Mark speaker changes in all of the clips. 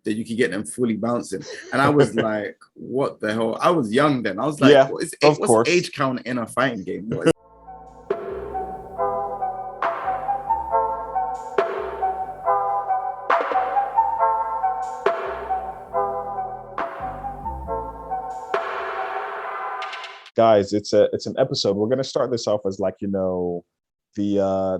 Speaker 1: that you could get them fully bouncing. And I was like, what the hell? I was young then. I was like,
Speaker 2: Yeah, of
Speaker 1: what's
Speaker 2: course.
Speaker 1: age count in a fighting game? What is
Speaker 2: Guys, it's an episode. We're gonna start this off as like, the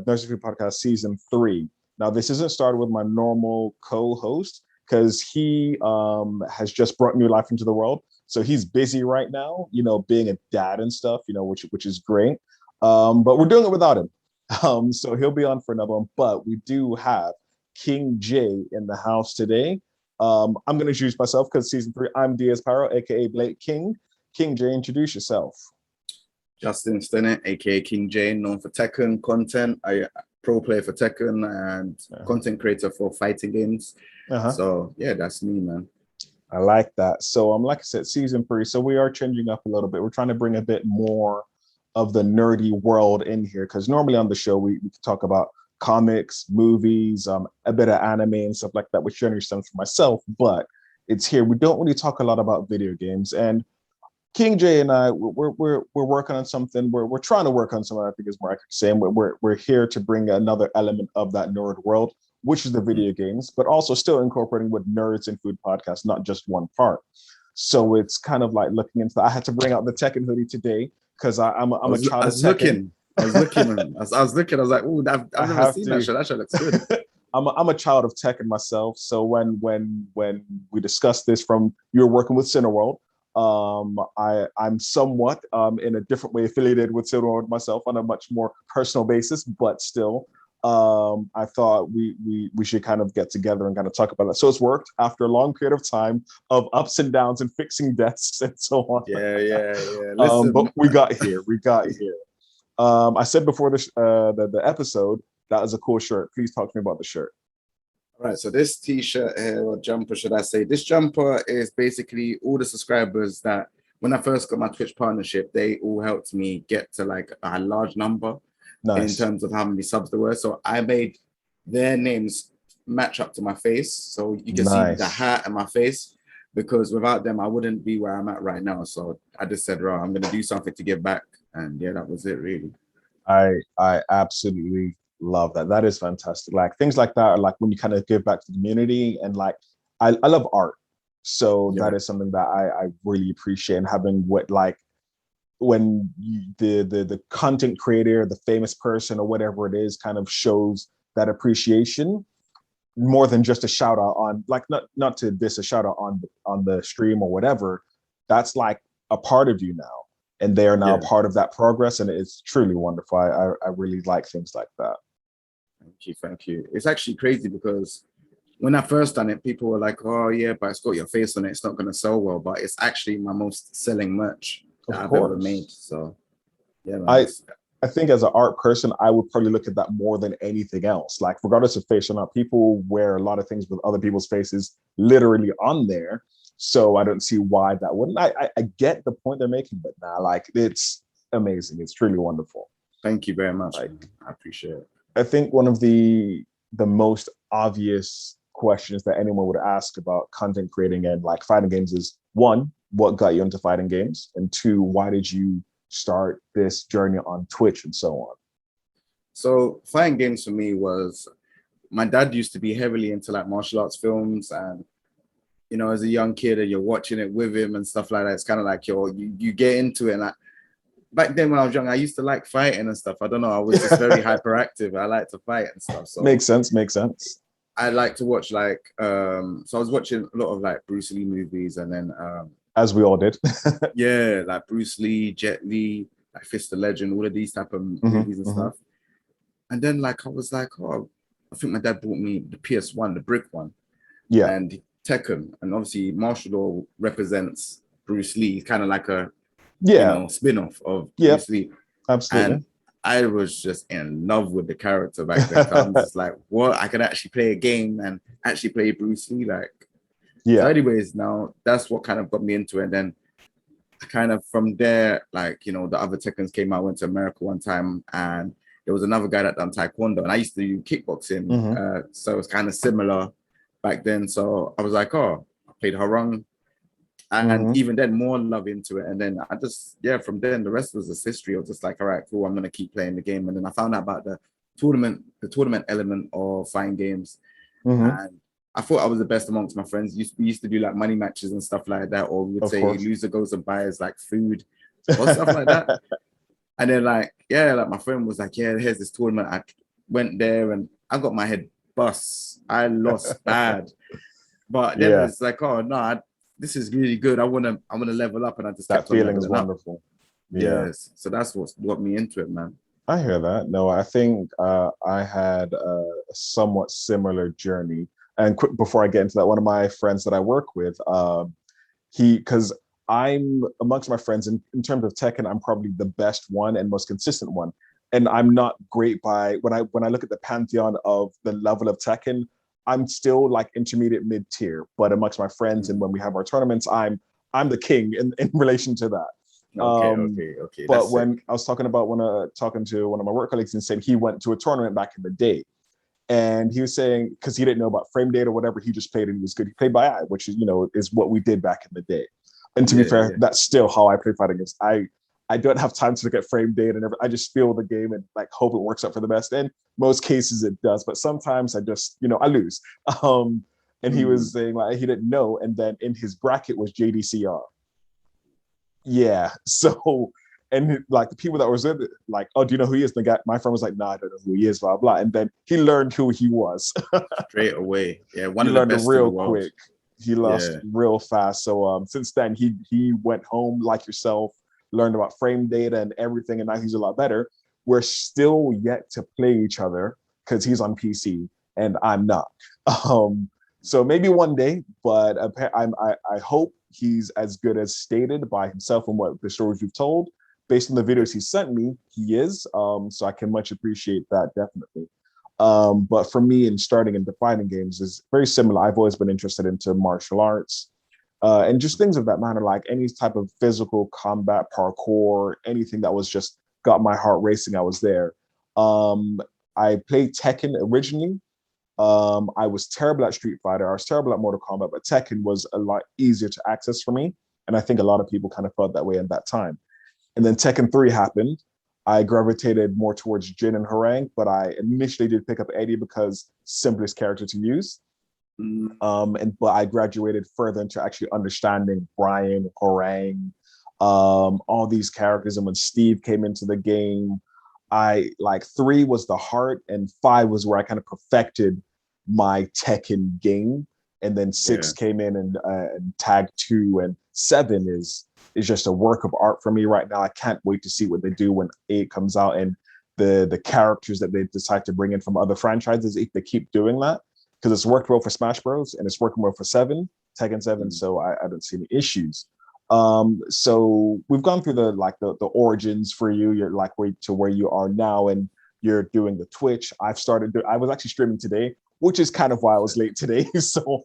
Speaker 2: Nursery Podcast season 3. Now, this isn't started with my normal co-host because he has just brought new life into the world. So he's busy right now, being a dad and stuff, which is great. But we're doing it without him. So he'll be on for another one. But we do have KingJae in the house today. I'm gonna introduce myself because season 3, I'm Diaz Paro, aka Blake King. KingJae, introduce yourself.
Speaker 1: Justin Stinnett, aka KingJae, known for Tekken content. I pro player for Tekken and content creator for fighting games. So yeah, that's me, man.
Speaker 2: I like that. So like I said, season 3. So we are changing up a little bit. We're trying to bring a bit more of the nerdy world in here because normally on the show we talk about comics, movies, a bit of anime and stuff like that, which generally stems from myself. But it's here. We don't really talk a lot about video games. And KingJae and I, we're working on something. We're trying to work on something. I think is more accurate saying. We're here to bring another element of that nerd world, which is the video games, but also still incorporating with nerds and food podcasts, not just one part. So it's kind of like looking into. I had to bring out the Tekken hoodie today because I'm a child of Tekken.
Speaker 1: I was looking. I was like, "Oh, I've never seen that show. That show looks good."
Speaker 2: I'm a child of Tekken myself. So when we discussed this, from you're working with Cineworld. I'm somewhat in a different way affiliated with Cineworld myself on a much more personal basis, but still I thought we should kind of get together and kind of talk about that. So it's worked after a long period of time of ups and downs and fixing desks and so on.
Speaker 1: Yeah. Listen,
Speaker 2: but we got here. I said before the episode, that was a cool shirt. Please talk to me about the shirt.
Speaker 1: All right, so this t-shirt here, or jumper, should I say, this jumper is basically all the subscribers that when I first got my Twitch partnership, they all helped me get to like a large number in terms of how many subs there were. So I made their names match up to my face. So you can see the hat and my face, because without them, I wouldn't be where I'm at right now. So I just said, right, I'm going to do something to give back. And yeah, that was it, really.
Speaker 2: I absolutely love that. That is fantastic. Like things like that are like when you kind of give back to the community, and like I love art. So that is something that I really appreciate, and having what like when the content creator, the famous person or whatever it is, kind of shows that appreciation more than just a shout out on like not to diss a shout out on the stream or whatever. That's like a part of you now, and they are now a part of that progress, and it's truly wonderful. I really like things like that.
Speaker 1: Thank you. It's actually crazy because when I first done it, people were like, "Oh yeah, but it's got your face on it. It's not going to sell well." But it's actually my most selling merch that I've ever made. So yeah, man,
Speaker 2: I think as an art person, I would probably look at that more than anything else. Like regardless of face or not, people wear a lot of things with other people's faces literally on there. So I don't see why that wouldn't. I get the point they're making, but nah, like it's amazing. It's truly wonderful.
Speaker 1: Thank you very much. Like, I appreciate it.
Speaker 2: I think one of the most obvious questions that anyone would ask about content creating and like fighting games is, one, what got you into fighting games? And two, why did you start this journey on Twitch and so on?
Speaker 1: So fighting games for me was, my dad used to be heavily into like martial arts films, and as a young kid and you're watching it with him and stuff like that, it's kind of like you get into it. And back then when I was young, I used to like fighting and stuff. I don't know, I was just very hyperactive. I like to fight and stuff. So
Speaker 2: makes sense.
Speaker 1: I like to watch like so I was watching a lot of like Bruce Lee movies, and then
Speaker 2: as we all did.
Speaker 1: Yeah, like Bruce Lee, Jet Li, like Fist of Legend, all of these type of movies and stuff. And then like I was like, oh, I think my dad bought me the PS1, the brick one.
Speaker 2: Yeah.
Speaker 1: And Tekken, and obviously martial law represents Bruce Lee, kind of like a spin-off of Bruce Lee.
Speaker 2: Absolutely.
Speaker 1: And I was just in love with the character back then. So I'm just like, what? I could actually play a game and actually play Bruce Lee. Like, so anyways, now that's what kind of got me into it. And then kind of from there, like, the other Tekkens came out. I went to America one time, and there was another guy that done Taekwondo, and I used to do kickboxing. So it's kind of similar back then. So I was like, oh, I played Harung. And
Speaker 2: Mhm.
Speaker 1: even then, more love into it. And then I just, yeah, from then the rest was just history. I was just like, all right, cool, I'm gonna keep playing the game. And then I found out about the tournament element of fighting games.
Speaker 2: Mhm.
Speaker 1: And I thought I was the best amongst my friends. We used to do like money matches and stuff like that, or we would
Speaker 2: Of
Speaker 1: say
Speaker 2: course.
Speaker 1: loser goes and buys like food or stuff like that. And then like, yeah, like my friend was like, yeah, here's this tournament. I went there and I got my head bust. I lost bad. But then
Speaker 2: Yeah,
Speaker 1: it's like, oh no, this is really good. I wanna level up, and I just
Speaker 2: that
Speaker 1: kept on
Speaker 2: feeling is
Speaker 1: leveling up.
Speaker 2: wonderful. Yeah.
Speaker 1: Yes, so that's what got me into it, man.
Speaker 2: I hear that. No, I think I had a somewhat similar journey. And quick before I get into that, one of my friends that I work with, because I'm amongst my friends in terms of Tekken, I'm probably the best one and most consistent one. And I'm not great by when I look at the pantheon of the level of Tekken, I'm still like intermediate mid tier. But amongst my friends and when we have our tournaments, I'm the king in relation to that.
Speaker 1: Okay, okay, okay.
Speaker 2: But
Speaker 1: That's sick.
Speaker 2: when I was talking to one of my work colleagues and said he went to a tournament back in the day, and he was saying because he didn't know about frame data or whatever, he just played and he was good. He played by eye, which is is what we did back in the day. And to be
Speaker 1: Yeah,
Speaker 2: fair,
Speaker 1: yeah.
Speaker 2: that's still how I play fighting games. I don't have time to look at frame data and I just feel the game and like hope it works out for the best. And most cases it does, but sometimes I just I lose. And he
Speaker 1: Mm.
Speaker 2: was saying like he didn't know, and then in his bracket was JDCR. Yeah. So, and like the people that was in it, like, oh, do you know who he is? The guy, my friend was like, nah, I don't know who he is, blah, blah. And then he learned who he was.
Speaker 1: Straight away. Yeah, one
Speaker 2: He
Speaker 1: of the
Speaker 2: learned
Speaker 1: best in the
Speaker 2: real
Speaker 1: world.
Speaker 2: quick. He lost
Speaker 1: Yeah.
Speaker 2: real fast. So since then he went home like yourself, learned about frame data and everything, and now he's a lot better. We're still yet to play each other because he's on PC and I'm not. Um, so maybe one day, but I hope he's as good as stated by himself and what the stories you've told. Based on the videos he sent me, he is. So I can much appreciate that definitely. But for me, in starting in defining games is very similar. I've always been interested into martial arts and just things of that matter, like any type of physical combat, parkour, anything that was just got my heart racing. I was there. Um, I played Tekken originally. I was terrible at Street Fighter. I was terrible at Mortal Kombat, but Tekken was a lot easier to access for me. And I think a lot of people kind of felt that way at that time. And then Tekken 3 happened. I gravitated more towards Jin and Harang, but I initially did pick up Eddie because simplest character to use.
Speaker 1: Mm.
Speaker 2: But I graduated further into actually understanding Brian, Harang, all these characters. And when Steve came into the game, I like 3 was the heart, and 5 was where I kind of perfected my Tekken game. And then 6
Speaker 1: Yeah.
Speaker 2: came in and tag 2 and 7 is just a work of art for me right now. I can't wait to see what they do when 8 comes out and the characters that they decide to bring in from other franchises if they keep doing that, because it's worked well for Smash Bros and it's working well for Tekken 7.
Speaker 1: Mm.
Speaker 2: So I don't see any issues. So we've gone through the origins for you. You're like where you are now, and you're doing the Twitch. I was actually streaming today, which is kind of why I was late today. So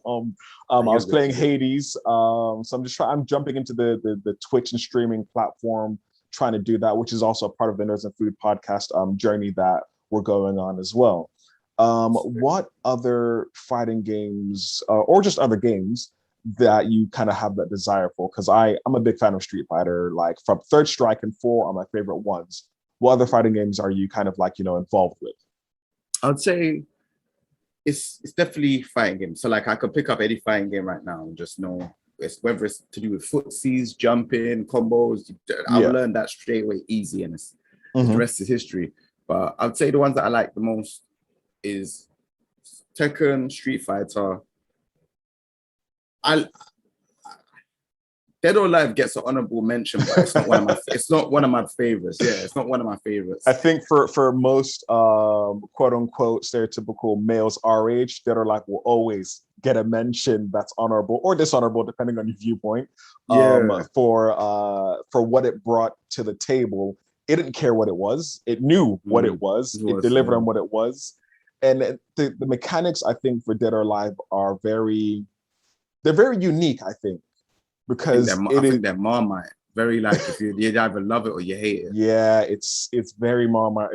Speaker 2: I
Speaker 1: You're
Speaker 2: was
Speaker 1: good,
Speaker 2: playing
Speaker 1: you're good.
Speaker 2: Hades. So I'm jumping into the Twitch and streaming platform, trying to do that, which is also a part of the Nerds and Food podcast journey that we're going on as well. What other fighting games or just other games that you kind of have that desire for? Because I'm a big fan of Street Fighter. Like from Third Strike and 4 are my favorite ones. What other fighting games are you kind of like involved with?
Speaker 1: I'd say it's definitely fighting game. So like I could pick up any fighting game right now and just know whether it's to do with footsies, jumping, combos. I'll
Speaker 2: Yeah.
Speaker 1: learn that straight away easy, and the
Speaker 2: Mm-hmm.
Speaker 1: rest is history. But I'd say the ones that I like the most is Tekken, Street Fighter. I Dead or Alive gets an honorable mention, but it's not one of my favorites. Yeah, it's not one of my
Speaker 2: I
Speaker 1: favorites.
Speaker 2: think for most quote unquote stereotypical males our age, that are like will always get a mention that's honorable or dishonorable depending on your viewpoint.
Speaker 1: Yeah.
Speaker 2: For what it brought to the table. It didn't care what it was. It knew what it was. It delivered on what it was. And the mechanics, I think, for Dead or Alive they're very unique, I think, because
Speaker 1: I
Speaker 2: it is
Speaker 1: think they're Marmite. Very like if you either love it or you hate it.
Speaker 2: Yeah, it's very Marmite.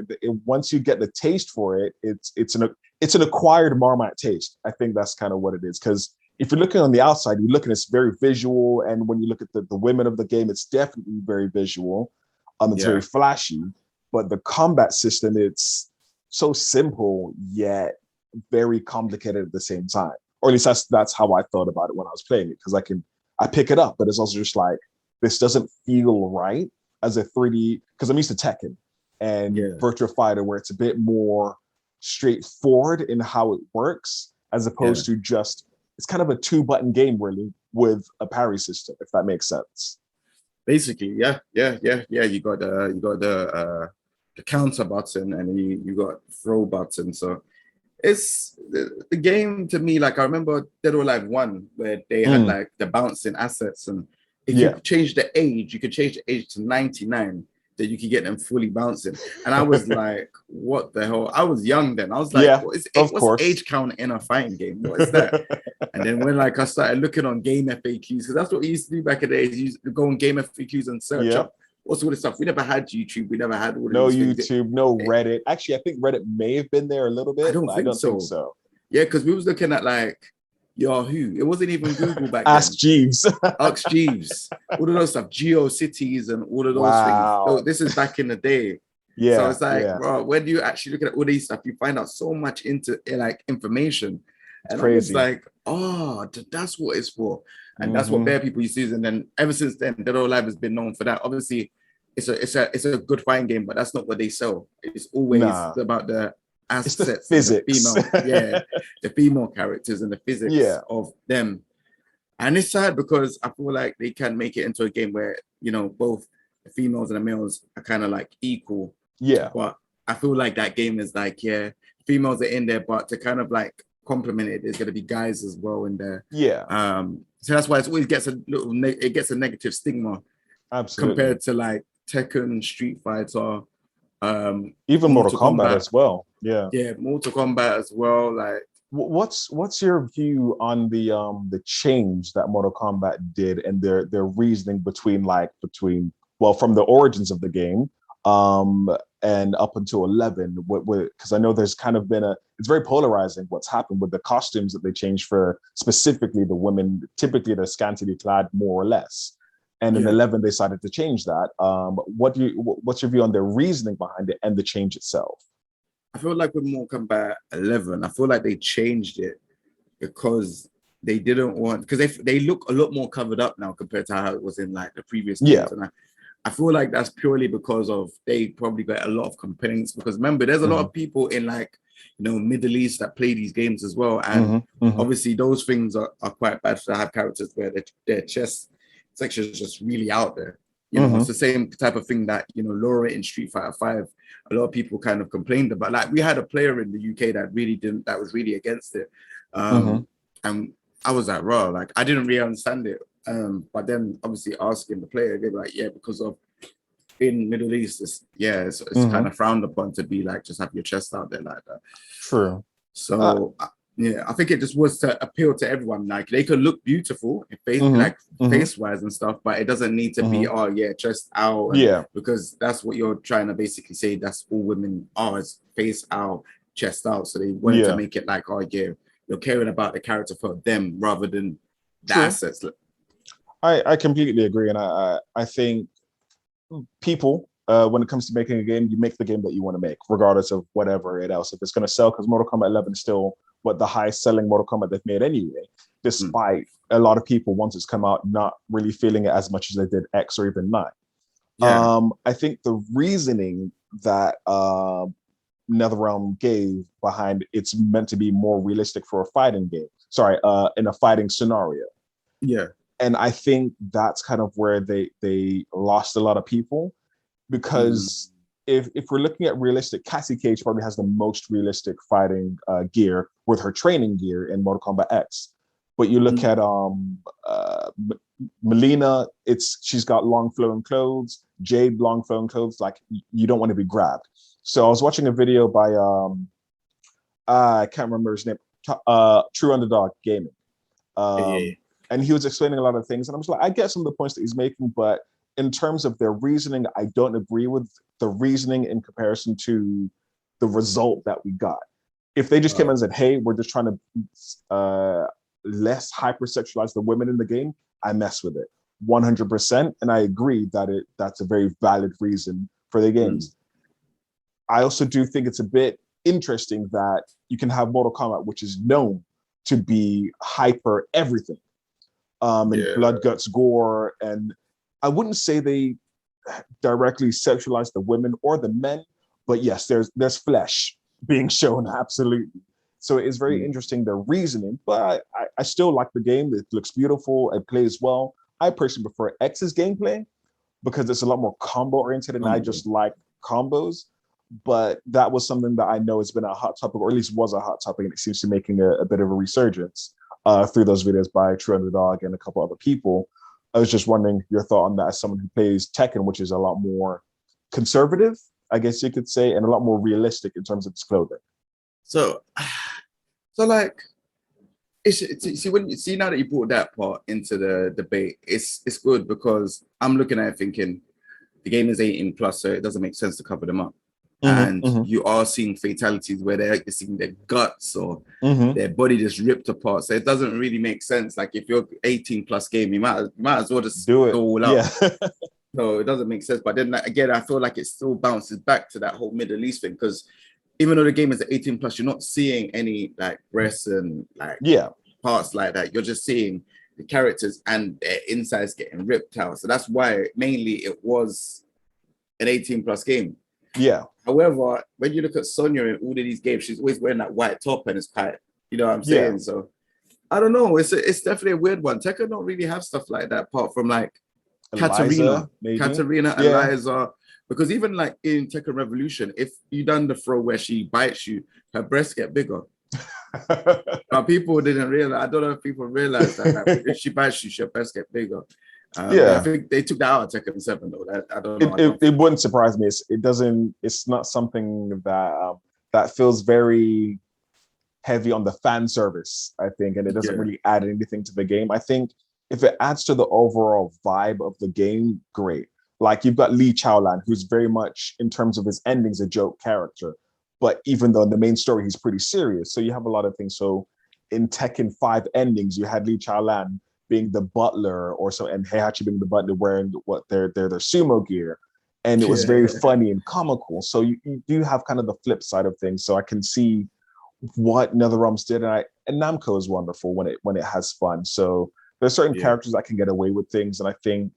Speaker 2: Once you get the taste for it, it's an acquired Marmite taste. I think that's kind of what it is. Because if you're looking on the outside, you're looking, it's very visual, and when you look at the women of the game, it's definitely very visual. It's very flashy, but the combat system, it's so simple yet very complicated at the same time. Or at least that's how I thought about it when I was playing it, because I pick it up, but it's also just like, this doesn't feel right as a 3D, because I'm used to Tekken and Virtua Fighter, where it's a bit more straightforward in how it works, as opposed to just, it's kind of a 2-button game really with a parry system, if that makes sense.
Speaker 1: Basically, yeah. You got the counter button, and you got throw button. So it's the game to me. Like I remember Dead or Alive 1, where they had like the bouncing assets, and if you change the age, you could change the age to 99, that you could get them fully bouncing. And I was like, what the hell? I was young then. I was like, what's age count in a fighting game? What is that? And then when like I started looking on game FAQs, because that's what we used to do back in the days. You used to go on game FAQs and search up what's all this stuff. We never had YouTube. We never had all
Speaker 2: no YouTube, no Reddit. Actually, I think Reddit may have been there a little bit. I don't think so.
Speaker 1: Yeah, because we was looking at like Yahoo. It wasn't even Google back then.
Speaker 2: Ask Jeeves.
Speaker 1: Ask Jeeves. All of those stuff. GeoCities and all of those things. So this is back in the day. Yeah. So it's like, bro, when do you actually look at all these stuff? You find out so much into like information. And it's like, that's what it's for. And that's what bare people used to use. And then ever since then, Dead or Alive has been known for that. Obviously, it's a good fighting game, but that's not what they sell. It's always about the assets,
Speaker 2: it's the physics.
Speaker 1: The female characters and the physics of them. And it's sad because I feel like they can make it into a game where, you know, both the females and the males are kind of like equal.
Speaker 2: Yeah.
Speaker 1: But I feel like that game is like, females are in there, but to kind of like complement it, there's going to be guys as well in there.
Speaker 2: Yeah.
Speaker 1: So that's why it always gets it gets a negative stigma.
Speaker 2: Absolutely.
Speaker 1: Compared to like Tekken, Street Fighter,
Speaker 2: even Mortal Kombat as well. Yeah,
Speaker 1: Mortal Kombat as well. Like,
Speaker 2: what's your view on the change that Mortal Kombat did and their reasoning between from the origins of the game and up until 11? Because I know there's kind of been it's very polarizing what's happened with the costumes that they changed for specifically the women. Typically they're scantily clad, more or less. And in 11, they decided to change that. What's your view on their reasoning behind it and the change itself?
Speaker 1: I feel like with Mortal Kombat 11, I feel like they changed it because they didn't want, because they look a lot more covered up now compared to how it was in like the previous games. And I feel like that's purely because of they probably got a lot of complaints, because remember, there's a lot of people in like, you know, Middle East that play these games as well. And obviously those things are quite bad to have characters where their chest section is just really out there. You know, it's the same type of thing that, you know, Laura in Street Fighter 5, a lot of people kind of complained about. Like, we had a player in the UK that was really against it. And I was like, raw, like, I didn't really understand it. But then obviously asking the player, they were like, because of in Middle East, it's kind of frowned upon to be like, just have your chest out there like that.
Speaker 2: True.
Speaker 1: So I think it just was to appeal to everyone. Like, they could look beautiful face wise and stuff, but it doesn't need to be chest out. Because that's what you're trying to basically say. That's all women are, is face out, chest out. So they wanted to make it like, you're caring about the character for them rather than the assets.
Speaker 2: I completely agree, and I think people, when it comes to making a game, you make the game that you want to make, regardless of whatever else. If it's going to sell, because Mortal Kombat 11 is still what the highest selling Mortal Kombat they've made anyway, despite a lot of people, once it's come out, not really feeling it as much as they did X or even 9. I think the reasoning that NetherRealm gave behind it's meant to be more realistic for a fighting game. In a fighting scenario. And I think that's kind of where they lost a lot of people, because if we're looking at realistic, Cassie Cage probably has the most realistic fighting gear with her training gear in Mortal Kombat X. But you look at Melina, she's got long flowing clothes, Jade long flowing clothes, like you don't want to be grabbed. So I was watching a video by I can't remember his name, True Underdog Gaming. And he was explaining a lot of things, and I was like, I get some of the points that he's making, but in terms of their reasoning, I don't agree with the reasoning in comparison to the result that we got. If they just came in and said, hey, we're just trying to less hypersexualize the women in the game, I mess with it 100%. And I agree that that's a very valid reason for the games. I also do think it's a bit interesting that you can have Mortal Kombat, which is known to be hyper everything, and blood, guts, gore. And I wouldn't say they directly sexualize the women or the men, but yes, there's flesh being shown, absolutely. So it is very interesting, their reasoning, but I still like the game. It looks beautiful, it plays well. I personally prefer X's gameplay because it's a lot more combo oriented, and I just like combos. But that was something that I know has been a hot topic, or at least was a hot topic, and it seems to be making a bit of a resurgence through those videos by True Underdog and a couple other people. I was just wondering your thought on that as someone who plays Tekken, which is a lot more conservative, I guess you could say, and a lot more realistic in terms of its clothing.
Speaker 1: So like, see now that you brought that part into the debate, it's good because I'm looking at it thinking the game is 18 plus, so it doesn't make sense to cover them up. And you are seeing fatalities where they're seeing their guts or their body just ripped apart. So it doesn't really make sense. Like if you're 18 plus game, you might as well just
Speaker 2: do it
Speaker 1: go all out.
Speaker 2: Yeah.
Speaker 1: So it doesn't make sense. But then again, I feel like it still bounces back to that whole Middle East thing, because even though the game is 18 plus, you're not seeing any like breasts and like parts like that. You're just seeing the characters and their insides getting ripped out. So that's why mainly it was an 18 plus game.
Speaker 2: Yeah.
Speaker 1: However, when you look at Sonya in all of these games, she's always wearing that white top and it's quite, you know what I'm saying? So I don't know. It's definitely a weird one. Tekken don't really have stuff like that, apart from like Katarina, Eliza. Because even like in Tekken Revolution, if you done the throw where she bites you, her breasts get bigger. But people didn't realize. I don't know if people realize that if she bites you, her breasts get bigger. I think they took that out of Tekken 7 though. I don't know.
Speaker 2: It wouldn't surprise me. It's not something that feels very heavy on the fan service, I think, and it doesn't really add anything to the game. I think if it adds to the overall vibe of the game, great. Like you've got Lee Chaolan, who's very much in terms of his endings a joke character, but even though in the main story he's pretty serious. So you have a lot of things. So in Tekken 5 endings, you had Lee Chaolan being the butler, or so, and Heihachi being the butler wearing what their sumo gear, and it was very funny and comical. So you do have kind of the flip side of things. So I can see what NetherRealms did, and Namco is wonderful when it has fun. So there's certain characters that can get away with things, and I think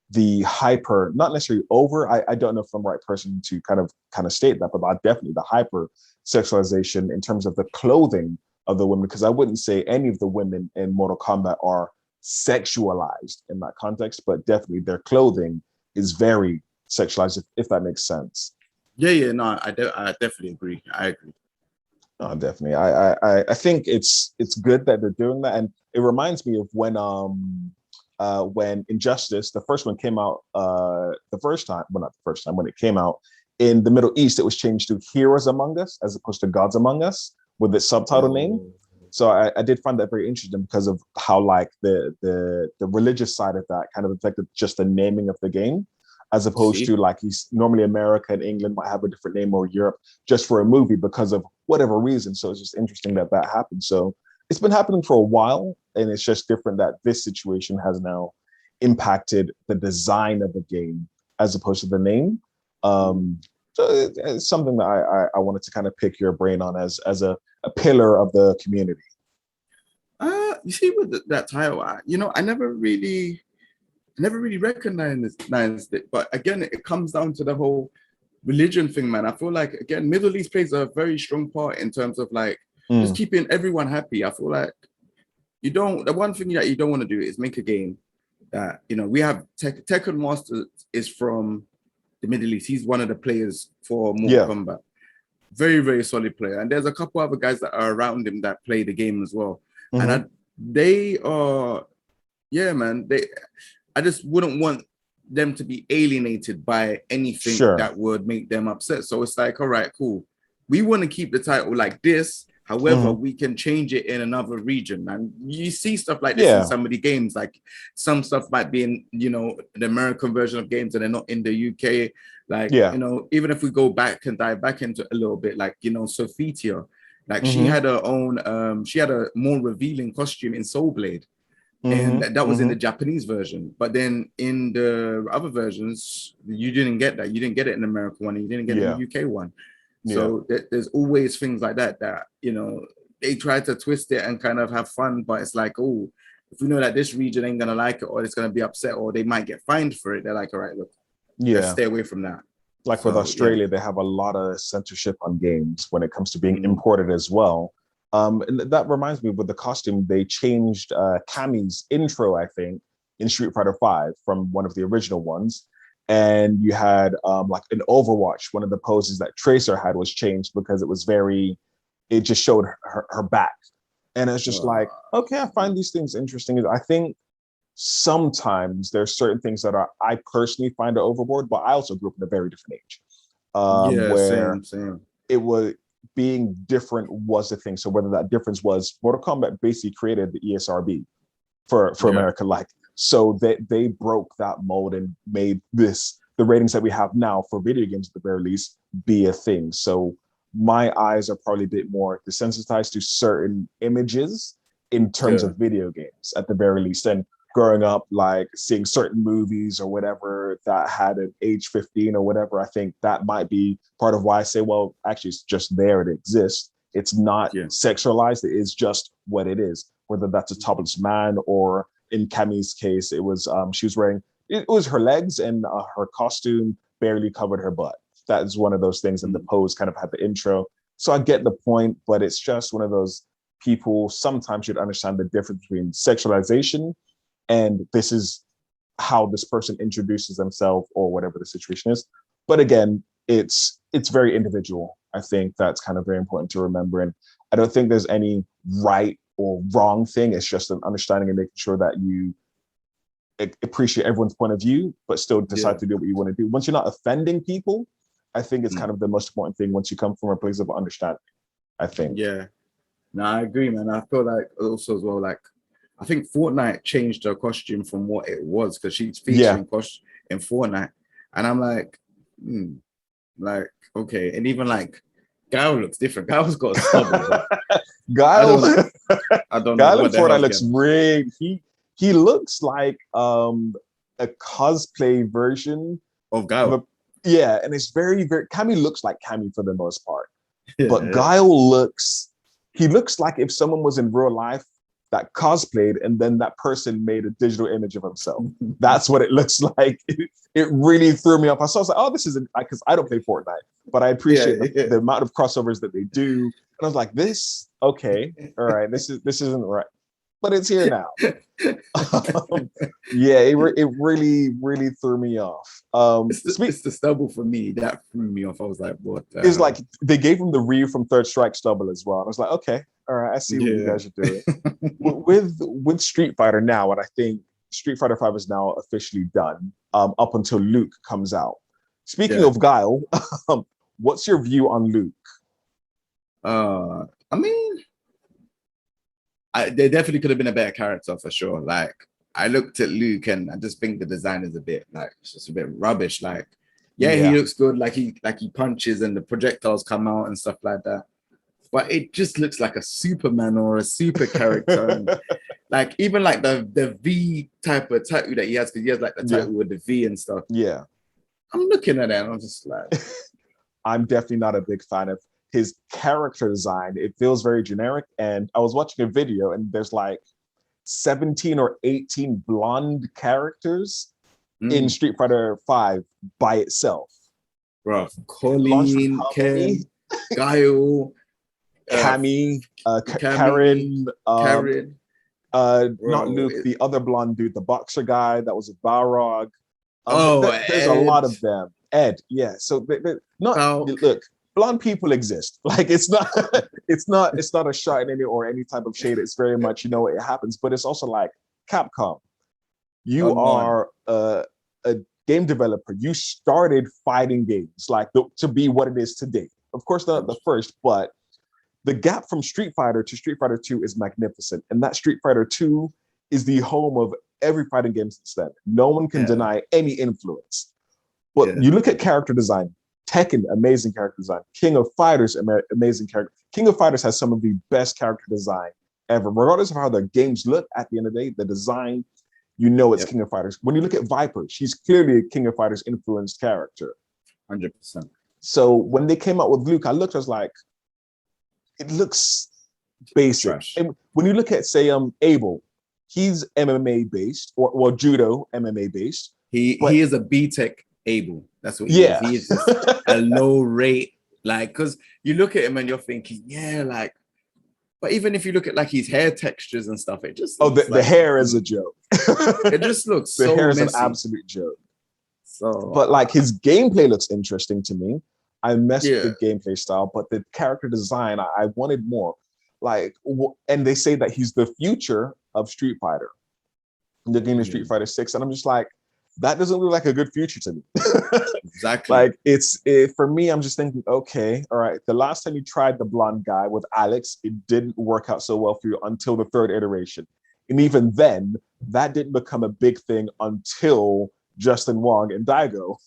Speaker 2: the hyper, not necessarily over. I don't know if I'm the right person to kind of state that, but definitely the hyper sexualization in terms of the clothing of the women, because I wouldn't say any of the women in Mortal Kombat are sexualized in that context, but definitely their clothing is very sexualized, if that makes sense.
Speaker 1: No, I definitely agree. I agree.
Speaker 2: No, definitely. I think it's good that they're doing that, and it reminds me of when Injustice, the first one, came out when it came out in the Middle East, it was changed to Heroes Among Us as opposed to Gods Among Us with its subtitle name. So I did find that very interesting because of how like the religious side of that kind of affected just the naming of the game, as opposed to like he's normally America and England might have a different name, or Europe just for a movie because of whatever reason. So it's just interesting that happened. So it's been happening for a while, and it's just different that this situation has now impacted the design of the game as opposed to the name. So it's something that I wanted to kind of pick your brain on as a pillar of the community.
Speaker 1: You see, with that title, I never really recognized it. But again, it comes down to the whole religion thing, man. I feel like again, Middle East plays a very strong part in terms of like just keeping everyone happy. I feel like the one thing that you don't want to do is make a game that, we have Tekken Master is from the Middle East. He's one of the players for Mortal Kombat. Very, very solid player. And there's a couple other guys that are around him that play the game as well. And they are, man, I just wouldn't want them to be alienated by anything that would make them upset. So it's like, all right, cool. We want to keep the title like this. However, we can change it in another region. And you see stuff like this
Speaker 2: Yeah.
Speaker 1: in some of the games. Like some stuff might be in, you know, the American version of games and they're not in the UK. Like,
Speaker 2: Yeah.
Speaker 1: you know, even if we go back and dive back into a little bit, like, you know, Sophitia, like she
Speaker 2: Mhm.
Speaker 1: had her own, she had a more revealing costume in Soul Blade. And
Speaker 2: Mhm.
Speaker 1: that was in the
Speaker 2: Mhm.
Speaker 1: Japanese version. But then in the other versions, you didn't get that. You didn't get it in the American one. And you didn't get it in
Speaker 2: Yeah.
Speaker 1: the UK one.
Speaker 2: Yeah.
Speaker 1: So there's always things like that, you know, they try to twist it and kind of have fun. But it's like, oh, if we know that this region ain't going to like it or it's going to be upset or they might get fined for it, they're like, all right, look, let's
Speaker 2: Yeah.
Speaker 1: stay away from that.
Speaker 2: Like with
Speaker 1: So, yeah.
Speaker 2: Australia, they have a lot of censorship on games when it comes to being
Speaker 1: Mhm.
Speaker 2: imported as well. And that reminds me, with the costume, they changed Cammy's intro, I think, in Street Fighter V from one of the original ones. And you had like in Overwatch, one of the poses that Tracer had was changed because it just showed her back. And it's just like, okay, I find these things interesting. I think sometimes there's certain things that I personally find overboard, but I also grew up in a very different age,
Speaker 1: Yeah,
Speaker 2: where
Speaker 1: same.
Speaker 2: it was being different was the thing. So whether that difference was Mortal Kombat basically created the ESRB for
Speaker 1: Yeah.
Speaker 2: America, like, so they broke that mold and made the ratings that we have now for video games at the very least be a thing. So my eyes are probably a bit more desensitized to certain images in terms
Speaker 1: Yeah.
Speaker 2: of video games at the very least. And growing up, like seeing certain movies or whatever that had an age 15 or whatever, I think that might be part of why I say, well, actually, it's just there, it exists. It's not sexualized, it is just what it is, whether that's a topless man or in Cammy's case, it was she was wearing, it was her legs and her costume barely covered her butt. That is one of those things, and the pose kind of had the intro. So I get the point, but it's just one of those people sometimes should understand the difference between sexualization and this is how this person introduces themselves or whatever the situation is. But again, it's very individual. I think that's kind of very important to remember. And I don't think there's any right or wrong thing. It's just an understanding and making sure that you appreciate everyone's point of view, but still decide to do what you want to do. Once you're not offending people, I think it's kind of the most important thing once you come from a place of understanding, I think.
Speaker 1: Yeah. No, I agree, man. I feel like also as well, like, I think Fortnite changed her costume from what it was because she's featured in Fortnite. And I'm like, okay. And even like, Guile looks different. Guile's got a stubble.
Speaker 2: Guile,
Speaker 1: I don't know.
Speaker 2: Guile in Fortnite looks rigged. He looks like a cosplay version
Speaker 1: of Guile.
Speaker 2: Yeah, and it's very, very, Cammy looks like Cammy for the most part. But Guile looks like if someone was in real life that cosplayed and then that person made a digital image of himself. That's what it looks like. It really threw me off. I was like, oh, this isn't, because I don't play Fortnite, but I appreciate the amount of crossovers that they do. And I was like, this, okay, all right, this isn't right. But it's here now. Yeah, it really, really threw me off.
Speaker 1: It's the stubble for me that threw me off. I was like, what?
Speaker 2: It's like they gave him the Ryu from Third Strike stubble as well. I was like, okay, all right, I see what you guys are doing. with Street Fighter now, and I think Street Fighter V is now officially done up until Luke comes out. Speaking of Guile, what's your view on Luke?
Speaker 1: I mean, there definitely could have been a better character for sure. Like, I looked at Luke and I just think the design is a bit like, it's just a bit rubbish. Like, he looks good, like he punches and the projectiles come out and stuff like that. But it just looks like a Superman or a super character. And like, even like the V type of tattoo that he has, because he has like the tattoo with the V and stuff.
Speaker 2: Yeah.
Speaker 1: I'm looking at that and I'm just like,
Speaker 2: I'm definitely not a big fan of his character design. It feels very generic. And I was watching a video and there's like 17 or 18 blonde characters in Street Fighter V by itself.
Speaker 1: Bro, Colleen, Ken, Guile,
Speaker 2: Cammy, Karen, not Luke, the other blonde dude, the boxer guy that was a Balrog. There's a lot of them. Ed, yeah. So look, blonde people exist. Like it's not a shot in any type of shade. It's very much, it happens. But it's also like Capcom. You are a game developer. You started fighting games like to be what it is today. Of course, not the first, but the gap from Street Fighter to Street Fighter 2 is magnificent. And that Street Fighter 2 is the home of every fighting game since then. No one can deny any influence. But you look at character design, Tekken, amazing character design. King of Fighters, amazing character. King of Fighters has some of the best character design ever. Regardless of how the games look, at the end of the day, the design, you know it's King of Fighters. When you look at Viper, she's clearly a King of Fighters influenced character.
Speaker 1: 100%.
Speaker 2: So when they came out with Luke, I was like, it looks basic.
Speaker 1: Trash.
Speaker 2: And when you look at, say, Abel, he's MMA based, or judo MMA based.
Speaker 1: He is a B-Tech Abel. That's what he is. He is just a low rate, like, because you look at him and you're thinking, like, but even if you look at like his hair textures and stuff, it just
Speaker 2: the hair is a joke.
Speaker 1: It just looks
Speaker 2: the
Speaker 1: so
Speaker 2: hair
Speaker 1: messy.
Speaker 2: is an absolute joke.
Speaker 1: So,
Speaker 2: but like his gameplay looks interesting to me. I messed with the gameplay style, but the character design, I wanted more. Like, and they say that he's the future of Street Fighter. They're getting Street Fighter 6, and I'm just like, that doesn't look like a good future to me.
Speaker 1: Exactly.
Speaker 2: Like, for me, I'm just thinking, okay, all right. The last time you tried the blonde guy with Alex, it didn't work out so well for you until the third iteration. And even then, that didn't become a big thing until Justin Wong and Daigo.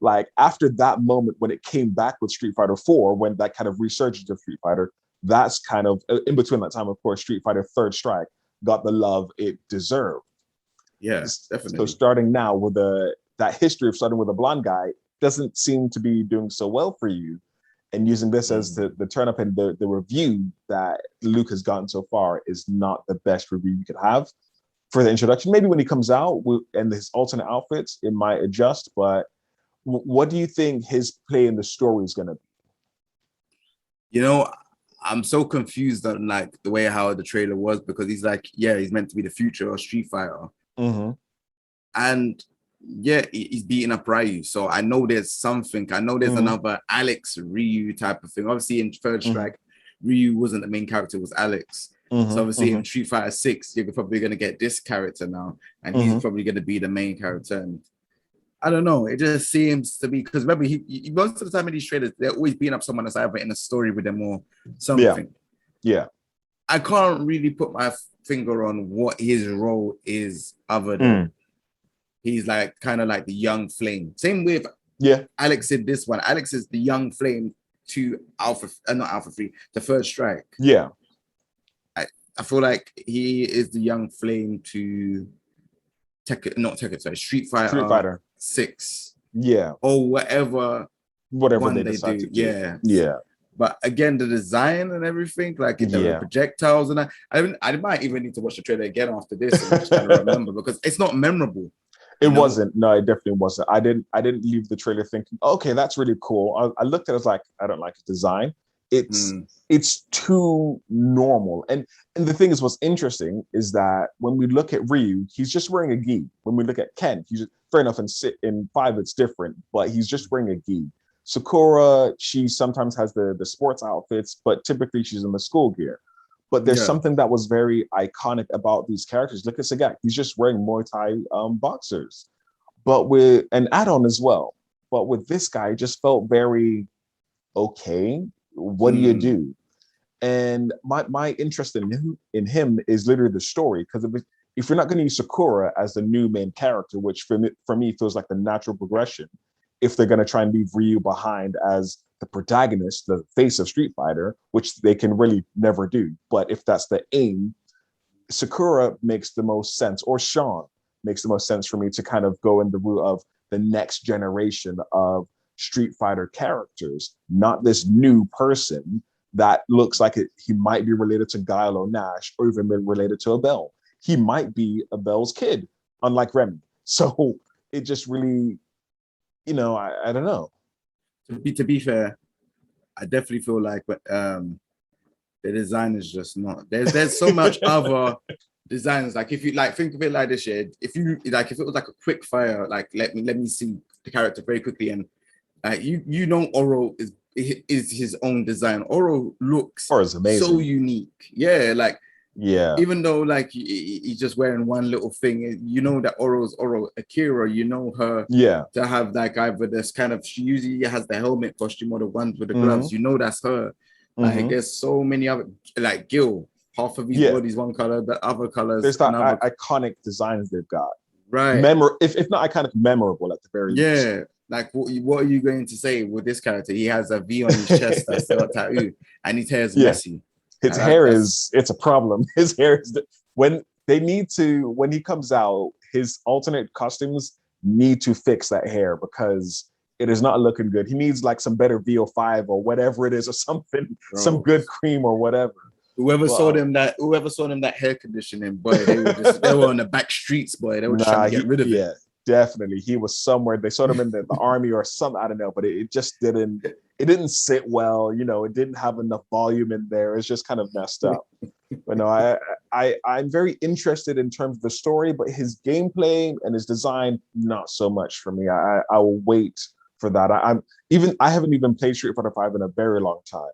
Speaker 2: Like, after that moment when it came back with Street Fighter 4, when that kind of resurgence of Street Fighter, that's kind of, in between that time, of course, Street Fighter Third Strike got the love it deserved.
Speaker 1: Yes, definitely.
Speaker 2: So starting now with that history of starting with a blonde guy doesn't seem to be doing so well for you. And using this as the turn up, and the review that Luke has gotten so far is not the best review you could have for the introduction. Maybe when he comes out and his alternate outfits, it might adjust, but what do you think his play in the story is going to be?
Speaker 1: You know, I'm so confused on like the way how the trailer was, because he's like, he's meant to be the future of Street Fighter.
Speaker 2: Mm-hmm.
Speaker 1: And he's beating up Ryu. So I know there's something. I know there's another Alex Ryu type of thing. Obviously in Third Strike, Ryu wasn't the main character, it was Alex. So obviously in Street Fighter 6, you're probably going to get this character now, and he's probably going to be the main character. And I don't know. It just seems to be, because remember, he most of the time in these trailers, they're always beating up someone that's either in a story with them or something.
Speaker 2: Yeah.
Speaker 1: I can't really put my finger on what his role is, other than he's like kind of like the young flame. Same with Alex in this one. Alex is the young flame to not Alpha 3, the Third Strike.
Speaker 2: Yeah.
Speaker 1: I feel like he is the young flame to Street Fighter 6.
Speaker 2: Yeah.
Speaker 1: Or whatever
Speaker 2: they decide to do. Yeah.
Speaker 1: But again, the design and everything, like the projectiles, and I might even need to watch the trailer again after this and just kind of remember, because it's not memorable.
Speaker 2: It wasn't. No, it definitely wasn't. I didn't leave the trailer thinking, okay, that's really cool. I looked at it, I was like, I don't like the design. It's too normal. And the thing is, what's interesting is that when we look at Ryu, he's just wearing a gi. When we look at Ken, he's fair enough. In 5, it's different, but he's just wearing a gi. Sakura, she sometimes has the sports outfits, but typically she's in the school gear. But there's something that was very iconic about these characters. Look at Sagat. He's just wearing Muay Thai boxers, but with an add-on as well. But with this guy, it just felt very okay. What do you do? And my interest in him is literally the story, because if you're not going to use Sakura as the new main character, which for me feels like the natural progression, if they're going to try and leave Ryu behind as the protagonist, the face of Street Fighter, which they can really never do. But if that's the aim, Sakura makes the most sense, or Sean makes the most sense for me to kind of go in the route of the next generation of Street Fighter characters, not this new person that looks like he might be related to Guile or Nash, or even related to Abel. He might be Abel's kid, unlike Remy. So it just really, I don't know.
Speaker 1: To be fair, I definitely feel like the design is just not. There's so much other designs. Like, if you like think of it like this, if you like, if it was like a quick fire, like let me see the character very quickly, and Oro is his own design. Oro looks
Speaker 2: amazing.
Speaker 1: So unique. Even though like he's just wearing one little thing, that Oro's Oro Akira, her to have like either this kind of, she usually has the helmet costume or the ones with the gloves, that's her. Like there's so many other, like Gil, half of his body's one color, the other colors
Speaker 2: there's that
Speaker 1: another.
Speaker 2: iconic designs they've got.
Speaker 1: Right.
Speaker 2: If not iconic, memorable at the very least.
Speaker 1: Yeah. Like what are you going to say with this character? He has a V on his chest that's got a tattoo, and his hair is messy.
Speaker 2: His hair it's a problem. His hair is when he comes out, his alternate costumes need to fix that hair because it is not looking good. He needs like some better VO5 or whatever it is, or something, some good cream or whatever.
Speaker 1: Whoever saw them that hair conditioning, boy, they were on the back streets, boy. They were just trying to get rid of it.
Speaker 2: Yeah, definitely. He was somewhere. They saw him in the army or something. I don't know, but it just didn't. It didn't sit well. You know, it didn't have enough volume in there. It's just kind of messed up. But no, I'm very interested in terms of the story, but his gameplay and his design, not so much for me. I will wait for that. I haven't even played Street Fighter 5 in a very long time.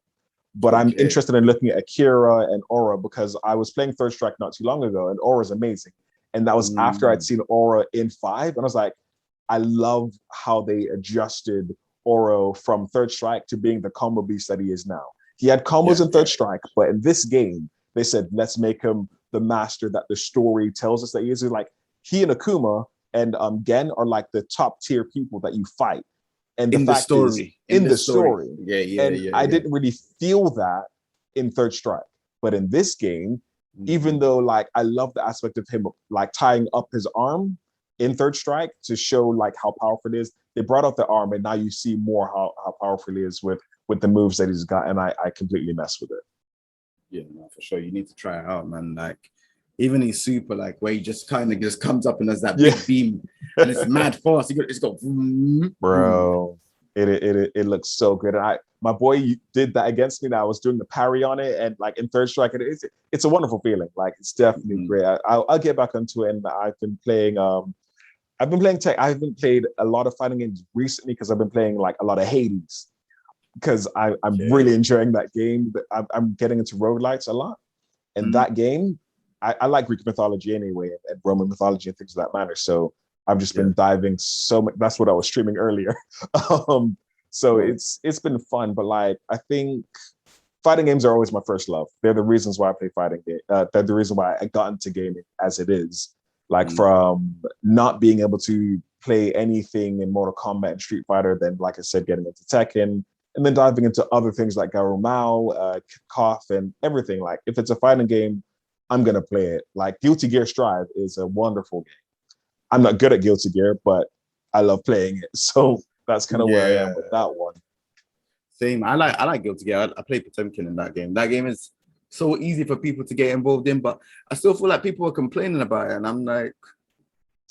Speaker 2: But I'm interested in looking at Akira and Aura because I was playing Third Strike not too long ago, and Aura's amazing. And that was after I'd seen Aura in 5, and I was like, I love how they adjusted Aura from Third Strike to being the combo beast that he is now. He had combos in Third Strike, but in this game, they said, let's make him the master that the story tells us that he is. Like, he and Akuma and Gen are like the top tier people that you fight. And the fact is, in the story, I didn't really feel that in Third Strike, but in this game, even though like I love the aspect of him like tying up his arm in Third Strike to show like how powerful it is, they brought out the arm, and now you see more how powerful he is with the moves that he's got, and I completely mess with it.
Speaker 1: Yeah, no, for sure. You need to try it out, man. Like, even in Super, like where he just kind of just comes up and there's that big beam, and it's mad fast. It's got
Speaker 2: bro. It looks so good. And my boy did that against me. Now I was doing the parry on it, and like in Third Strike, it's a wonderful feeling. Like, it's definitely great. I'll get back into it. And I've been playing tech. I haven't played a lot of fighting games recently because I've been playing like a lot of Hades because I'm really enjoying that game. I'm getting into roguelites a lot, and that game. I like Greek mythology anyway, and Roman mythology and things of that matter. So I've just been diving so much. That's what I was streaming earlier. So it's been fun, but like I think fighting games are always my first love. They're the reasons why I play fighting games. They're the reason why I got into gaming as it is. Like from not being able to play anything in Mortal Kombat and Street Fighter, then like I said, getting into Tekken, and then diving into other things like Garou, KOF, and everything. Like if it's a fighting game, I'm gonna play it. Like Guilty Gear Strive is a wonderful game. I'm not good at Guilty Gear, but I love playing it. So that's kind of where I am with that one.
Speaker 1: Same. I like Guilty Gear. I play Potemkin in that game. That game is so easy for people to get involved in, but I still feel like people are complaining about it, and I'm like,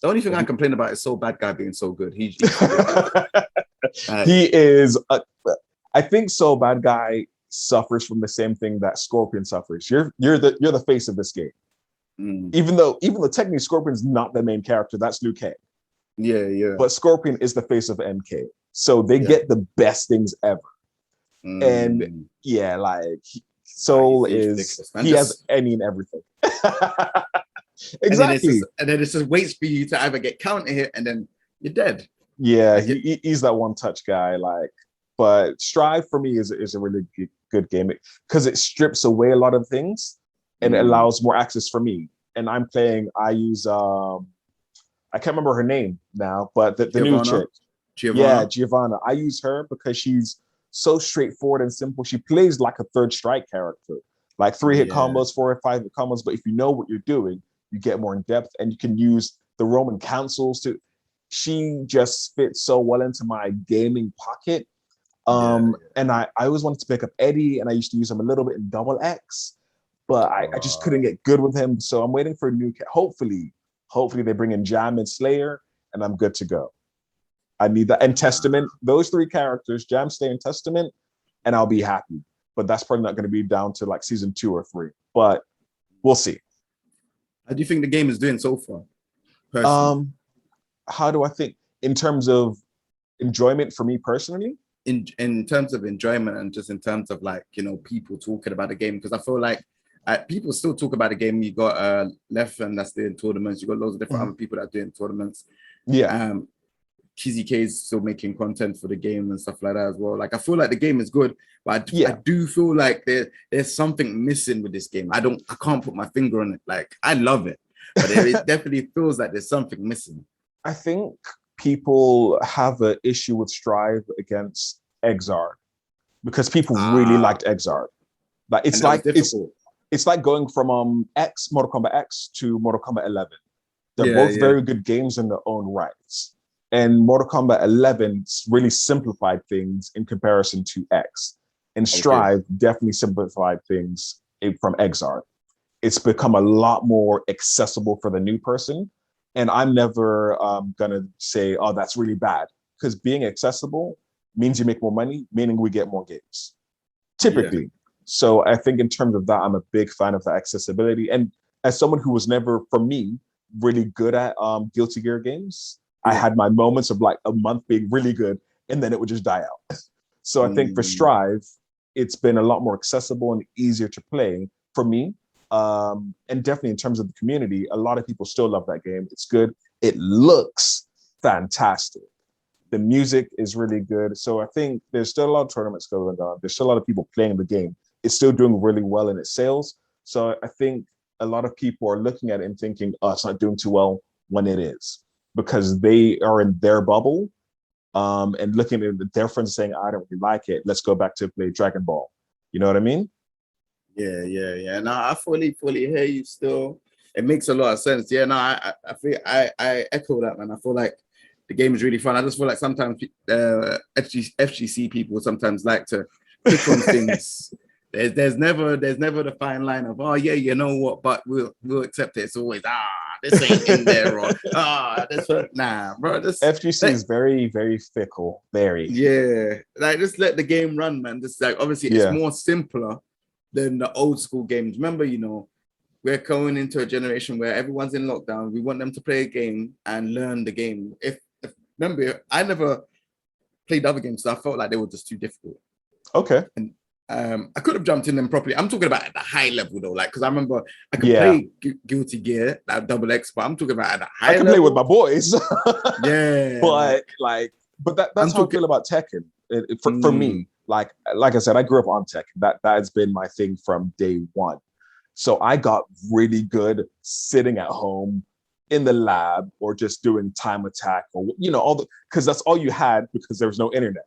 Speaker 1: the only thing I complain about is So Bad Guy being so good. He
Speaker 2: is. I think So Bad Guy suffers from the same thing that Scorpion suffers. You're the face of this game. Even though technically Scorpion's not the main character, that's Liu Kang.
Speaker 1: Yeah.
Speaker 2: But Scorpion is the face of MK. So they get the best things ever. And like Soul he has any and everything. Exactly.
Speaker 1: And then it's just waits for you to either get counter hit and then you're dead.
Speaker 2: Yeah, he's that one touch guy. Like, but Strive for me is a really good game because it strips away a lot of things and it allows more access for me. And I use I can't remember her name now, but the new chick. Giovanna. I use her because she's so straightforward and simple. She plays like a Third Strike character, like 3-hit combos, 4 or 5-hit combos. But if you know what you're doing, you get more in depth, and you can use the Roman councils to. She just fits so well into my gaming pocket. And I always wanted to pick up Eddie, and I used to use him a little bit in Double X, but I just couldn't get good with him. So I'm waiting for a new. Hopefully they bring in Jam and Slayer, and I'm good to go. I need that. And Testament, those 3 characters, Jam, Slayer, and Testament, and I'll be happy. But that's probably not going to be down to like season 2 or 3. But we'll see.
Speaker 1: How do you think the game is doing so far? Personally?
Speaker 2: How do I think in terms of enjoyment for me personally?
Speaker 1: In terms of enjoyment and just in terms of like, people talking about the game, because I feel like people still talk about the game. You got NaF that's doing tournaments. You got loads of different other people that are doing tournaments.
Speaker 2: Yeah.
Speaker 1: KizzyK's still making content for the game and stuff like that as well. Like I feel like the game is good, but I
Speaker 2: Yeah,
Speaker 1: do feel like there's something missing with this game. I can't put my finger on it. Like I love it, but it definitely feels like there's something missing.
Speaker 2: I think people have an issue with Strive against Exard because people really liked Exard. Like
Speaker 1: And that was difficult.
Speaker 2: it's like going from Mortal Kombat X to Mortal Kombat 11. They're
Speaker 1: Yeah,
Speaker 2: both
Speaker 1: yeah.
Speaker 2: very good games in their own rights. And Mortal Kombat 11 really simplified things in comparison to X. And Strive definitely simplified things from Exard. It's become a lot more accessible for the new person. And I'm never gonna say, oh, that's really bad. Because being accessible means you make more money, meaning we get more games. Typically. Yeah. So I think in terms of that, I'm a big fan of the accessibility. And as someone who was never, for me, really good at Guilty Gear games, I had my moments of like a month being really good, and then it would just die out. So I think for Strive, it's been a lot more accessible and easier to play for me. And definitely in terms of the community, a lot of people still love that game. It's good. It looks fantastic. The music is really good. So I think there's still a lot of tournaments going on. There's still a lot of people playing the game. It's still doing really well in its sales. So I think a lot of people are looking at it and thinking, oh, it's not doing too well, when it is, because they are in their bubble and looking at their friends saying, I don't really like it. Let's go back to play Dragon Ball. You know what I mean?
Speaker 1: Yeah. No, I fully hear you still. It makes a lot of sense. Yeah, no, I echo that, man. I feel like the game is really fun. I just feel like sometimes FGC people sometimes like to pick on things. There's never the fine line of, oh yeah, you know what, but we'll accept it. It's always this ain't in there, or this nah, bro. This
Speaker 2: FGC is very, very fickle. Very.
Speaker 1: Yeah, like just let the game run, man. Just like obviously it's more simpler than the old school games. Remember, we're going into a generation where everyone's in lockdown. We want them to play a game and learn the game. If remember, I never played other games, so I felt like they were just too difficult.
Speaker 2: Okay.
Speaker 1: And I could have jumped in them properly. I'm talking about at the high level though, like because I remember I could play Guilty Gear, like Double X, but I'm talking about at the high level.
Speaker 2: I can play with my boys. but that's how I feel about Tekken. For me, like I said, I grew up on Tekken. That has been my thing from day one. So I got really good sitting at home in the lab or just doing time attack or because that's all you had because there was no internet.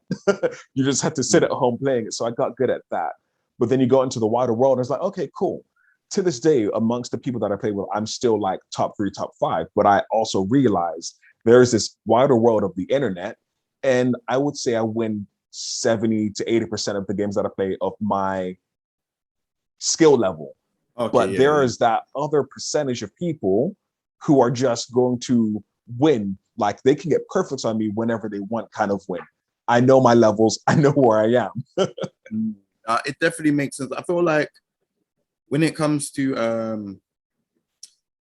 Speaker 2: You just had to sit at home playing it. So I got good at that. But then you go into the wider world and it's like, okay, cool. To this day, amongst the people that I play with, I'm still like top 3, top 5. But I also realize there's this wider world of the internet. And I would say I win 70 to 80% of the games that I play of my skill level. Okay, but there is that other percentage of people who are just going to win. Like they can get perfects on me whenever they want kind of win. I know my levels. I know where I am.
Speaker 1: It definitely makes sense. I feel like when it comes to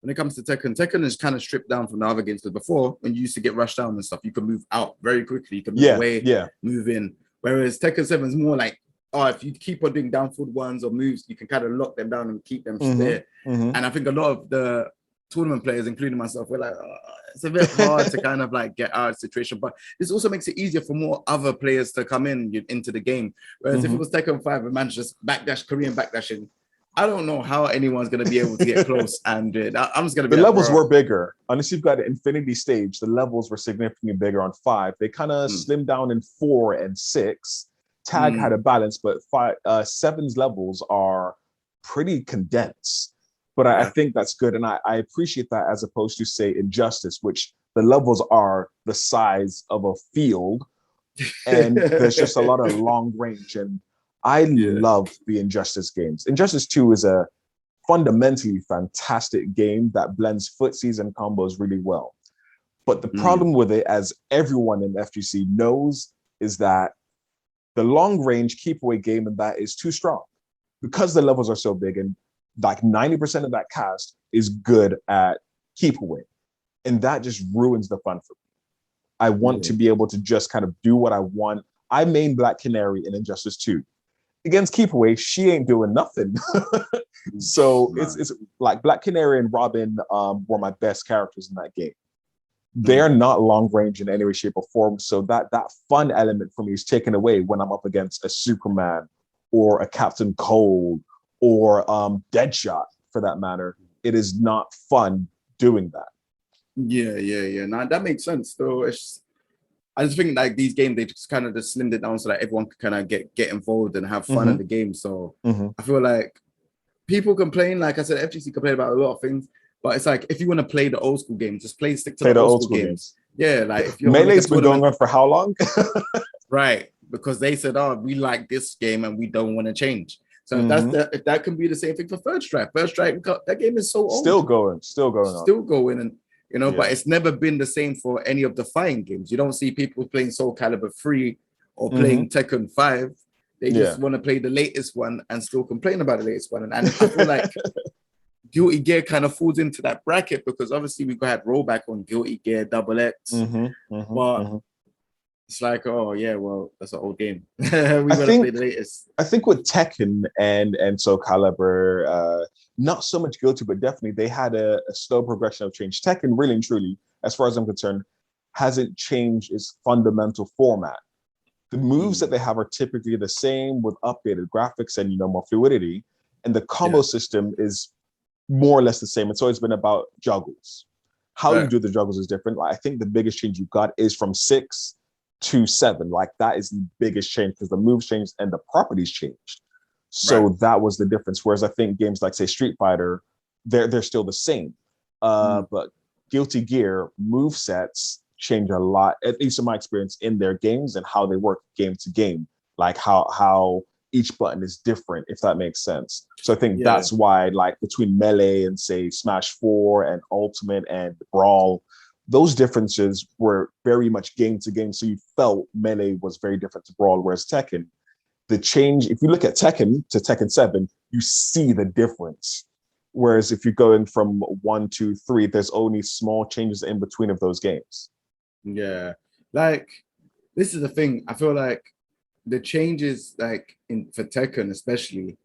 Speaker 1: Tekken is kind of stripped down from the other games. Because before, when you used to get rushed down and stuff, you could move out very quickly. You could move away, move in. Whereas Tekken 7 is more like, if you keep on doing down forward ones or moves, you can kind of lock them down and keep them there. And I think a lot of the tournament players, including myself, we're like, it's a bit hard to kind of like get out of the situation. But this also makes it easier for more other players to come into the game. Whereas if it was Tekken 5 and man just Korean backdashing, I don't know how anyone's going to be able to get close. And I'm just going to be
Speaker 2: the levels were bigger. Unless you've got an infinity stage, the levels were significantly bigger on 5. They kind of slimmed down in 4 and 6. Tag had a balance, but 7's levels are pretty condensed. But I think that's good. And I appreciate that as opposed to, say, Injustice, which the levels are the size of a field. And there's just a lot of long range. And I love the Injustice games. Injustice 2 is a fundamentally fantastic game that blends footsies and combos really well. But the problem with it, as everyone in FGC knows, is that the long range keep away game in that is too strong because the levels are so big and like 90% of that cast is good at keep away. And that just ruins the fun for me. I want to be able to just kind of do what I want. I main Black Canary in Injustice 2. Against keep away, she ain't doing nothing. So it's like Black Canary and Robin were my best characters in that game. they're not long range in any way, shape, or form. So that fun element for me is taken away when I'm up against a Superman or a Captain Cold or Deadshot for that matter. It is not fun doing that.
Speaker 1: Yeah. Now that makes sense. Though I just think like these games, they just kind of just slimmed it down so that everyone could kind of get involved and have fun in the game. So I feel like people complain, like I said, FGC complain about a lot of things, but it's like if you want to play the old school games, just stick to the old school games. Yeah, like if you're
Speaker 2: Melee's been going on for how long?
Speaker 1: Right, because they said, "Oh, we like this game and we don't want to change." So if that can be the same thing for Third Strike. Third Strike, that game is so old,
Speaker 2: still going
Speaker 1: and but it's never been the same for any of the fighting games. You don't see people playing Soul Calibur 3 or playing Tekken 5. They just want to play the latest one and still complain about the latest one. And I feel like Guilty Gear kind of falls into that bracket because obviously we had rollback on Guilty Gear Double X, but it's like, oh yeah, well, that's an old game. We want to play the latest.
Speaker 2: I think with Tekken and Soul Calibur, not so much Guilty, but definitely they had a slow progression of change. Tekken, really and truly, as far as I'm concerned, hasn't changed its fundamental format. The moves that they have are typically the same with updated graphics and more fluidity, and the combo system is more or less the same. It's always been about juggles. How you do the juggles is different. Like, I think the biggest change you got is from 6 to 7. Like that is the biggest change because the moves changed and the properties changed. So that was the difference. Whereas I think games like say Street Fighter, they're still the same. But Guilty Gear move sets change a lot, at least in my experience, in their games and how they work game to game. Like how each button is different, if that makes sense. So I think that's why, like between Melee and say Smash 4 and Ultimate and Brawl, those differences were very much game to game. So you felt Melee was very different to Brawl, whereas Tekken, the change, if you look at Tekken to Tekken 7, you see the difference. Whereas if you're going from 1, 2, 3, there's only small changes in between of those games.
Speaker 1: Yeah, like this is the thing. I feel like the changes, like for Tekken especially,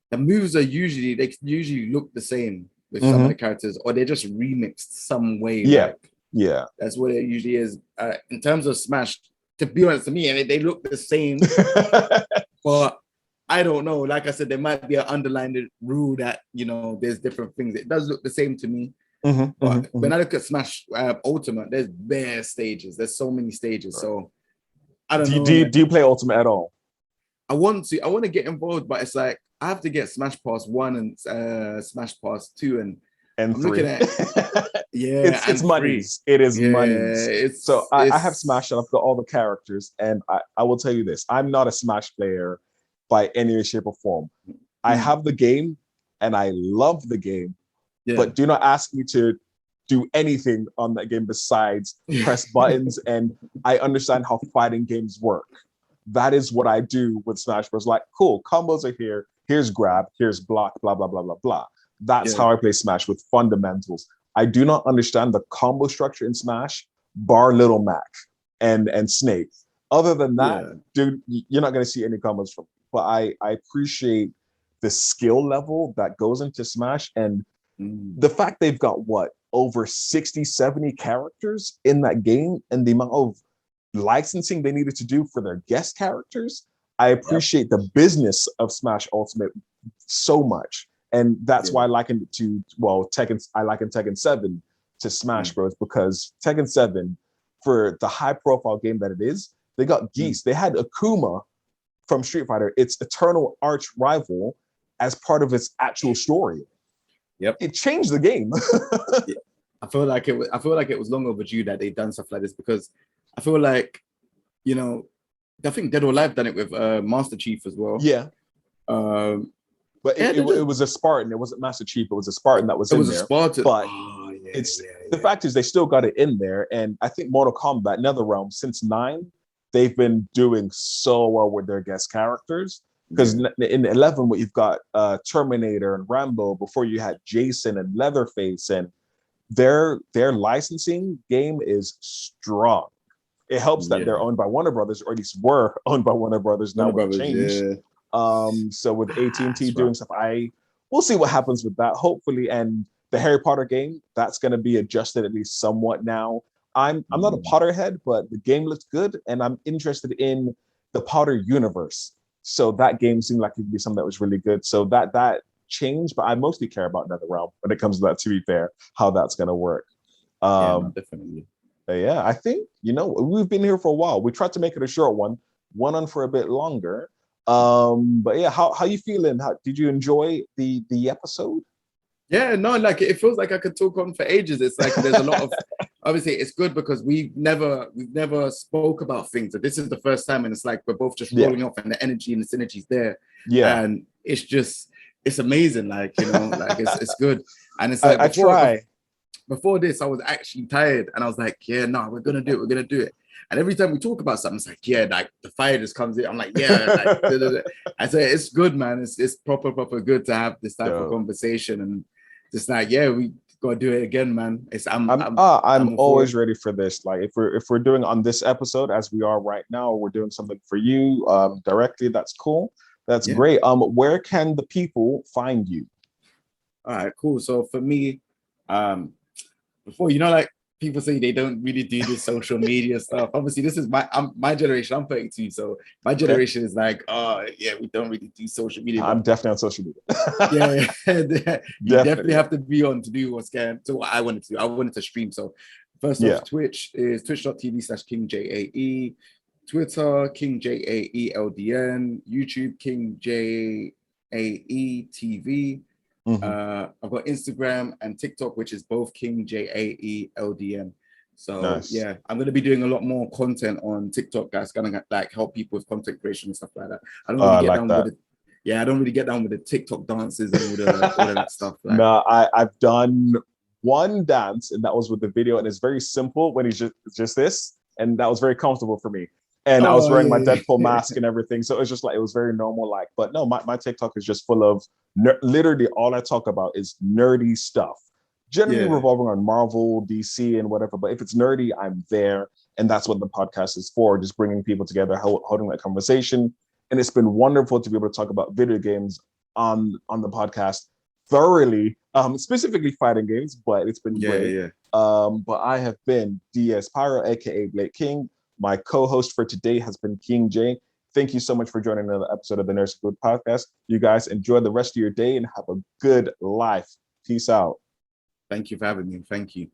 Speaker 1: the moves they usually look the same with some of the characters, or they're just remixed some way.
Speaker 2: Yeah,
Speaker 1: that's what it usually is. In terms of Smash, to be honest, to me, they look the same, but I don't know. Like I said, there might be an underlying rule that there's different things. It does look the same to me. But when I look at Smash Ultimate, there's bare stages. There's so many stages. So I don't know.
Speaker 2: Do you play Ultimate at all?
Speaker 1: I want to get involved, but it's like I have to get Smash Pass 1 and Smash Pass 2 and I'm
Speaker 2: 3.
Speaker 1: looking at
Speaker 2: it's monies. It is monies. So I have Smash and I've got all the characters, and I will tell you this: I'm not a Smash player by any way, shape, or form. I have the game and I love the game. But do not ask me to do anything on that game besides press buttons. And I understand how fighting games work. That is what I do with Smash Bros. Like, cool, combos are here. Here's grab, here's block, blah, blah, blah, blah, blah. That's how I play Smash, with fundamentals. I do not understand the combo structure in Smash, bar Little Mac and Snake. Other than that, dude, you're not going to see any combos from me. But I appreciate the skill level that goes into Smash, and the fact they've got over 60, 70 characters in that game, and the amount of licensing they needed to do for their guest characters. I appreciate the business of Smash Ultimate so much. And that's why I liken it to, Tekken. I liken Tekken 7 to Smash Bros. Because Tekken 7, for the high profile game that it is, they got Geese. They had Akuma from Street Fighter, its eternal arch rival, as part of its actual story. It changed the game.
Speaker 1: I feel like it was long overdue that they've done stuff like this, because I feel like, I think Dead or Alive done it with Master Chief as well.
Speaker 2: But it was a Spartan. It wasn't Master Chief. It was a Spartan that was in there.
Speaker 1: Spartan.
Speaker 2: But the fact is they still got it in there. And I think Mortal Kombat, NetherRealm, since 9, they've been doing so well with their guest characters. Because in 11, what you've got Terminator and Rambo. Before you had Jason and Leatherface, and their licensing game is strong. It helps that they're owned by Warner Brothers, or at least were owned by Warner Brothers. Now it's changed. So with AT&T doing stuff, we'll see what happens with that. Hopefully, and the Harry Potter game, that's going to be adjusted at least somewhat now. I'm not a Potterhead, but the game looks good, and I'm interested in the Potter universe. So that game seemed like it could be something that was really good. So that changed, but I mostly care about NetherRealm when it comes to that, to be fair, how that's gonna work.
Speaker 1: Yeah, no, definitely.
Speaker 2: Yeah, I think, we've been here for a while. We tried to make it a short one, went on for a bit longer. But yeah, how you feeling? Did you enjoy the episode?
Speaker 1: Yeah, no, like it feels like I could talk on for ages. It's like there's a lot of obviously it's good because we've never spoke about things. But this is the first time, and it's like we're both just
Speaker 2: Yeah,
Speaker 1: rolling off, and the energy and the synergy's there,
Speaker 2: yeah.
Speaker 1: and it's amazing. Like like it's good, and it's like
Speaker 2: I try.
Speaker 1: before this, I was actually tired, and I was like, yeah, no, we're gonna do it, we're gonna do it. And every time we talk about something, it's like, yeah, like the fire just comes in. I'm like, yeah, like da, da, da. I say it's good, man. It's proper good to have this type of
Speaker 2: Yo.
Speaker 1: conversation, and just like, yeah, we gotta do it again, man. I'm
Speaker 2: I'm
Speaker 1: all for
Speaker 2: always
Speaker 1: it.
Speaker 2: ready for this. Like if we're doing on this episode as we are right now, we're doing something for you directly. That's cool. That's
Speaker 1: Yeah.
Speaker 2: great. Where can the people find you?
Speaker 1: All right, cool. So for me, before like people say they don't really do this social media stuff. Obviously, this is my generation. I'm 32, so my
Speaker 2: Okay.
Speaker 1: generation is like, oh yeah, we don't really do social media.
Speaker 2: I'm
Speaker 1: But
Speaker 2: definitely on social media.
Speaker 1: yeah, you definitely
Speaker 2: Definitely.
Speaker 1: have to be on to do what's going. So what I wanted to do, I wanted to stream. So first
Speaker 2: Yeah.
Speaker 1: off, Twitch is twitch.tv/KingJae, Twitter KingJaeELDN, YouTube KingJaeTV.
Speaker 2: Mhm.
Speaker 1: I've got Instagram and TikTok, which is both KingJaeLDN. So
Speaker 2: Nice.
Speaker 1: yeah, I'm gonna be doing a lot more content on TikTok, guys. Gonna like help people with content creation and stuff like that. I don't really
Speaker 2: I
Speaker 1: get
Speaker 2: like
Speaker 1: down with
Speaker 2: that.
Speaker 1: it. Yeah, I don't really get down with the TikTok dances and all of that stuff. Like,
Speaker 2: No, I've done one dance, and that was with the video, and it's very simple when he's just this, and that was very comfortable for me. And I was
Speaker 1: oh
Speaker 2: wearing my
Speaker 1: yeah,
Speaker 2: Deadpool
Speaker 1: yeah.
Speaker 2: mask and everything, so it was just like it was very normal. Like, but no, my TikTok is just full of literally all I talk about is nerdy stuff, generally
Speaker 1: Yeah.
Speaker 2: revolving on Marvel, DC, and whatever. But if it's nerdy, I'm there, and that's what the podcast is for, just bringing people together, holding that conversation. And it's been wonderful to be able to talk about video games on the podcast thoroughly, specifically fighting games, but it's been
Speaker 1: Yeah,
Speaker 2: great.
Speaker 1: yeah.
Speaker 2: But I have been DS Pyro, aka Blake King. My co-host for today has been KingJae. Thank you so much for joining another episode of the Nurse Good Podcast. You guys enjoy the rest of your day and have a good life. Peace out.
Speaker 1: Thank you for having me. Thank you.